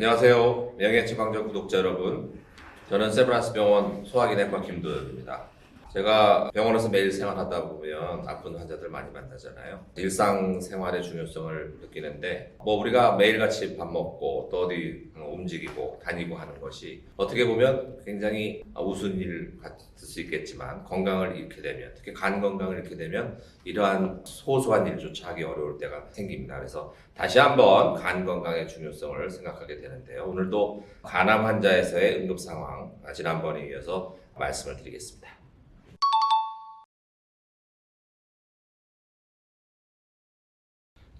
안녕하세요. 명예처방전 구독자 여러분. 저는 세브란스 병원 소화기내과 김도현입니다. 제가 병원에서 매일 생활하다 보면 아픈 환자들 많이 만나잖아요. 일상생활의 중요성을 느끼는데 우리가 매일같이 밥 먹고 또 어디 움직이고 다니고 하는 것이 어떻게 보면 굉장히 우스운 일 같을 수 있겠지만 건강을 잃게 되면, 특히 간 건강을 잃게 되면 이러한 소소한 일조차 하기 어려울 때가 생깁니다. 그래서 다시 한번 간 건강의 중요성을 생각하게 되는데요. 오늘도 간암 환자에서의 응급 상황, 지난번에 이어서 말씀을 드리겠습니다.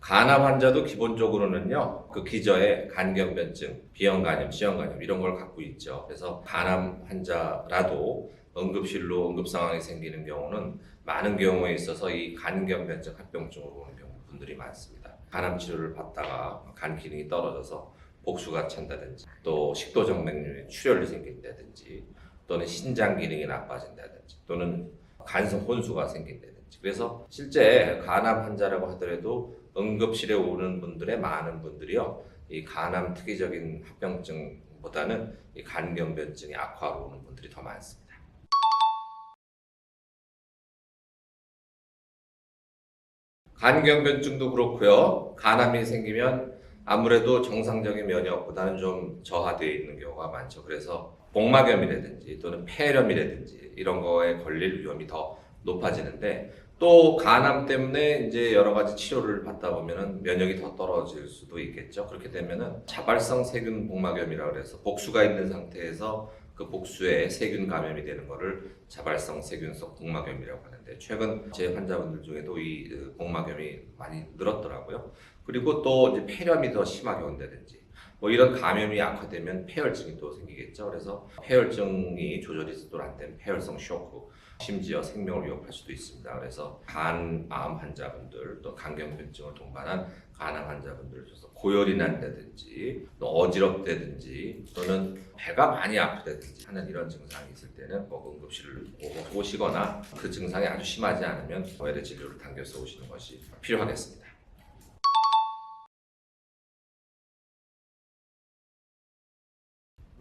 간암 환자도 기본적으로는요, 그 기저에 간경변증, 비형간염, 지형간염 이런 걸 갖고 있죠. 그래서 간암 환자라도 응급실로 응급 상황이 생기는 경우는 많은 경우에 있어서 이 간경변증 합병증으로 오는 분들이 많습니다. 간암 치료를 받다가 간 기능이 떨어져서 복수가 찬다든지, 또 식도정맥류에 출혈이 생긴다든지, 또는 신장 기능이 나빠진다든지, 또는 간성 혼수가 생긴다든지. 그래서 실제 간암 환자라고 하더라도 응급실에 오는 분들의 많은 분들이요, 이 간암 특이적인 합병증보다는 이 간경변증이 악화로 오는 분들이 더 많습니다. 간경변증도 그렇고요. 간암이 생기면 아무래도 정상적인 면역보다는 좀 저하되어 있는 경우가 많죠. 그래서 복막염이라든지 또는 폐렴이라든지 이런 거에 걸릴 위험이 더 높아지는데, 또 간암 때문에 이제 여러 가지 치료를 받다 보면은 면역이 더 떨어질 수도 있겠죠. 그렇게 되면은 자발성 세균 복막염이라고 해서 복수가 있는 상태에서 그 복수에 세균 감염이 되는 거를 자발성 세균성 복막염이라고 하는데, 최근 제 환자분들 중에도 이 복막염이 많이 늘었더라고요. 그리고 또 이제 폐렴이 더 심하게 온다든지, 이런 감염이 악화되면 폐혈증이 또 생기겠죠. 그래서 폐혈증이 조절이 제대로 안 되면 폐혈성 쇼크, 심지어 생명을 위협할 수도 있습니다. 그래서 간암 환자분들, 또 간경변증을 동반한 간암 환자분들 중에서 고열이 난다든지, 또 어지럽다든지, 또는 배가 많이 아프다든지 하는 이런 증상이 있을 때는 응급실을 오시거나, 그 증상이 아주 심하지 않으면 외래 진료를 당겨서 오시는 것이 필요하겠습니다.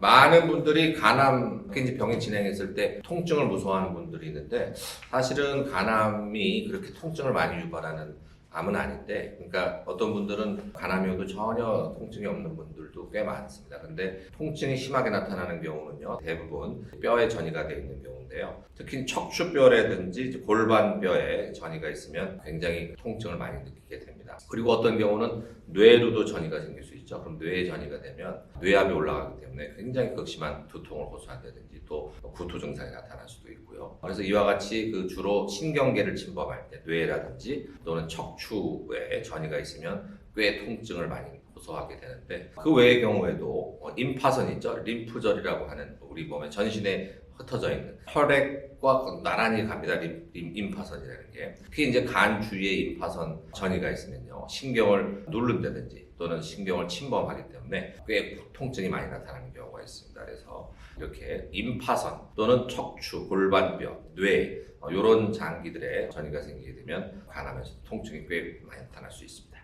많은 분들이 간암 병이 진행했을 때 통증을 무서워하는 분들이 있는데, 사실은 간암이 그렇게 통증을 많이 유발하는 암은 아닌데, 그러니까 어떤 분들은 간암이어도 전혀 통증이 없는 분들도 꽤 많습니다. 근데 통증이 심하게 나타나는 경우는요, 대부분 뼈에 전이가 되어 있는 경우인데요. 특히 척추뼈라든지 골반뼈에 전이가 있으면 굉장히 통증을 많이 느끼게 됩니다. 그리고 어떤 경우는 뇌로도 전이가 생길 수 있죠. 그럼 뇌에 전이가 되면 뇌압이 올라가기 때문에 굉장히 극심한 두통을 호소한다든지, 또 구토 증상이 나타날 수도 있고요. 그래서 이와 같이 주로 신경계를 침범할 때 뇌라든지 또는 척추에 전이가 있으면 꽤 통증을 많이 호소하게 되는데, 그 외의 경우에도 임파선 있죠. 림프절이라고 하는 우리 몸에 전신에 흩어져 있는 혈액과 나란히 갑니다. 임파선이라는 게. 특히 이제 간 주위에 임파선 전이가 있으면요, 신경을 누른다든지 또는 신경을 침범하기 때문에 꽤 통증이 많이 나타나는 경우가 있습니다. 그래서 이렇게 임파선 또는 척추, 골반뼈, 뇌 이런 장기들에 전이가 생기게 되면 간암에서 통증이 꽤 많이 나타날 수 있습니다.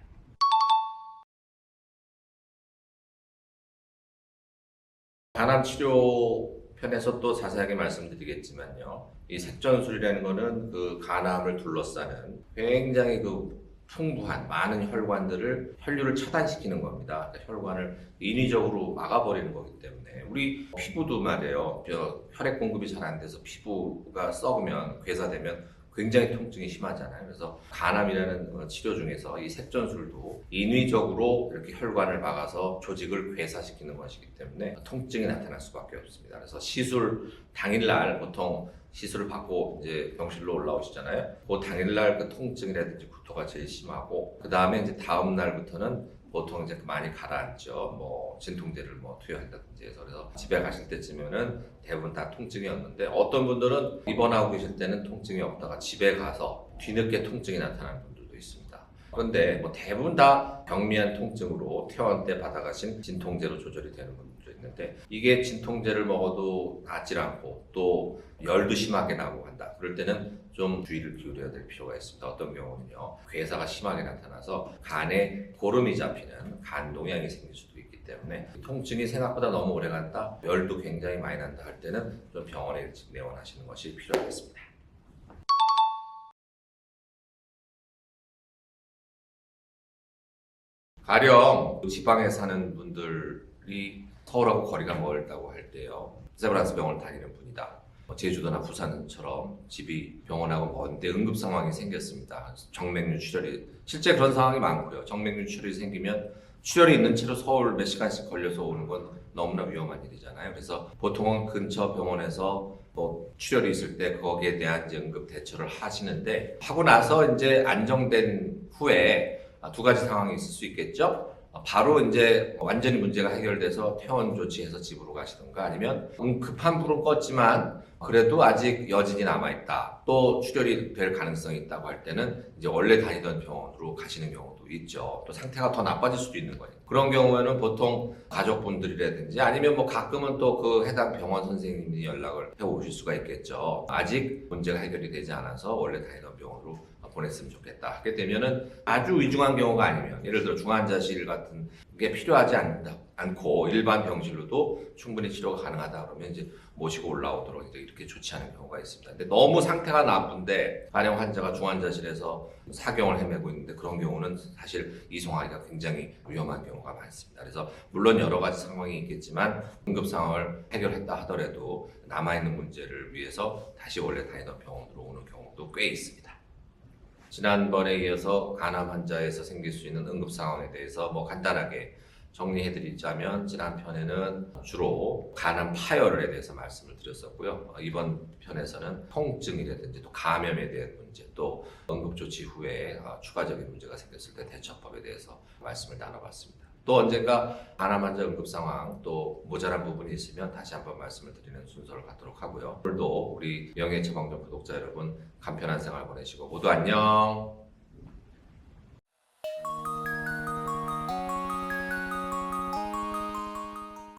간암 치료 편에서 또 자세하게 말씀드리겠지만요, 이 색전술이라는 거는 그 간암을 둘러싸는 굉장히 풍부한 많은 혈류를 차단시키는 겁니다. 그러니까 혈관을 인위적으로 막아버리는 거기 때문에, 우리 피부도 말이에요, 혈액 공급이 잘 안 돼서 피부가 썩으면, 괴사되면 굉장히 통증이 심하잖아요. 그래서 간암이라는 치료 중에서 이 색전술도 인위적으로 이렇게 혈관을 막아서 조직을 괴사시키는 것이기 때문에 통증이 나타날 수밖에 없습니다. 그래서 시술 당일날 보통 시술을 받고 이제 병실로 올라오시잖아요. 그 당일날 그 통증이라든지 구토가 제일 심하고, 그 다음에 이제 다음 날부터는 보통 이제 많이 가라앉죠. 진통제를 투여한다든지 해서. 그래서 집에 가실 때쯤에는 대부분 다 통증이었는데, 어떤 분들은 입원하고 계실 때는 통증이 없다가 집에 가서 뒤늦게 통증이 나타나는 분들도 있습니다. 그런데 대부분 다 경미한 통증으로 퇴원 때 받아가신 진통제로 조절이 되는 있는데 이게 진통제를 먹어도 낫질 않고 또 열도 심하게 나고 한다. 그럴 때는 좀 주의를 기울여야 될 필요가 있습니다. 어떤 경우는요, 괴사가 심하게 나타나서 간에 고름이 잡히는 간동양이 생길 수도 있기 때문에 통증이 생각보다 너무 오래 간다, 열도 굉장히 많이 난다 할 때는 좀 병원에 일찍 내원하시는 것이 필요하겠습니다. 가령 지방에 사는 분들이 서울하고 거리가 멀다고 할 때요, 세브란스 병원을 다니는 분이다, 제주도나 부산처럼 집이 병원하고 먼데 응급 상황이 생겼습니다. 정맥류 출혈이, 실제 그런 상황이 많고요. 정맥류 출혈이 생기면 출혈이 있는 채로 서울 몇 시간씩 걸려서 오는 건 너무나 위험한 일이잖아요. 그래서 보통은 근처 병원에서 출혈이 있을 때 거기에 대한 이제 응급 대처를 하시는데, 하고 나서 이제 안정된 후에 두 가지 상황이 있을 수 있겠죠. 바로 이제 완전히 문제가 해결돼서 퇴원 조치해서 집으로 가시던가, 아니면 급한 불은 껐지만 그래도 아직 여진이 남아있다, 또 출혈이 될 가능성이 있다고 할 때는 이제 원래 다니던 병원으로 가시는 경우도 있죠. 또 상태가 더 나빠질 수도 있는 거니까. 그런 경우에는 보통 가족분들이라든지 아니면 가끔은 또 그 해당 병원 선생님이 연락을 해 오실 수가 있겠죠. 아직 문제가 해결이 되지 않아서 원래 다니던 병원으로 보냈으면 좋겠다 하게 되면은, 아주 위중한 경우가 아니면 예를 들어 중환자실 같은 게 필요하지 않고 일반 병실로도 충분히 치료가 가능하다 그러면 이제 모시고 올라오도록 이렇게 조치하는 경우가 있습니다. 근데 너무 상태가 나쁜데 가령 환자가 중환자실에서 사경을 헤매고 있는데 그런 경우는 사실 이송하기가 굉장히 위험한 경우가 많습니다. 그래서 물론 여러 가지 상황이 있겠지만 응급 상황을 해결했다 하더라도 남아있는 문제를 위해서 다시 원래 다니던 병원으로 오는 경우도 꽤 있습니다. 지난번에 이어서 간암 환자에서 생길 수 있는 응급 상황에 대해서 간단하게 정리해드리자면, 지난 편에는 주로 간암 파열에 대해서 말씀을 드렸었고요. 이번 편에서는 통증이라든지 또 감염에 대한 문제, 또 응급조치 후에 추가적인 문제가 생겼을 때 대처법에 대해서 말씀을 나눠봤습니다. 또 언젠가 간암 환자 응급 상황 또 모자란 부분이 있으면 다시 한번 말씀을 드리는 순서를 갖도록 하고요. 오늘도 우리 명예처방전 구독자 여러분, 간편한 생활 보내시고 모두 안녕.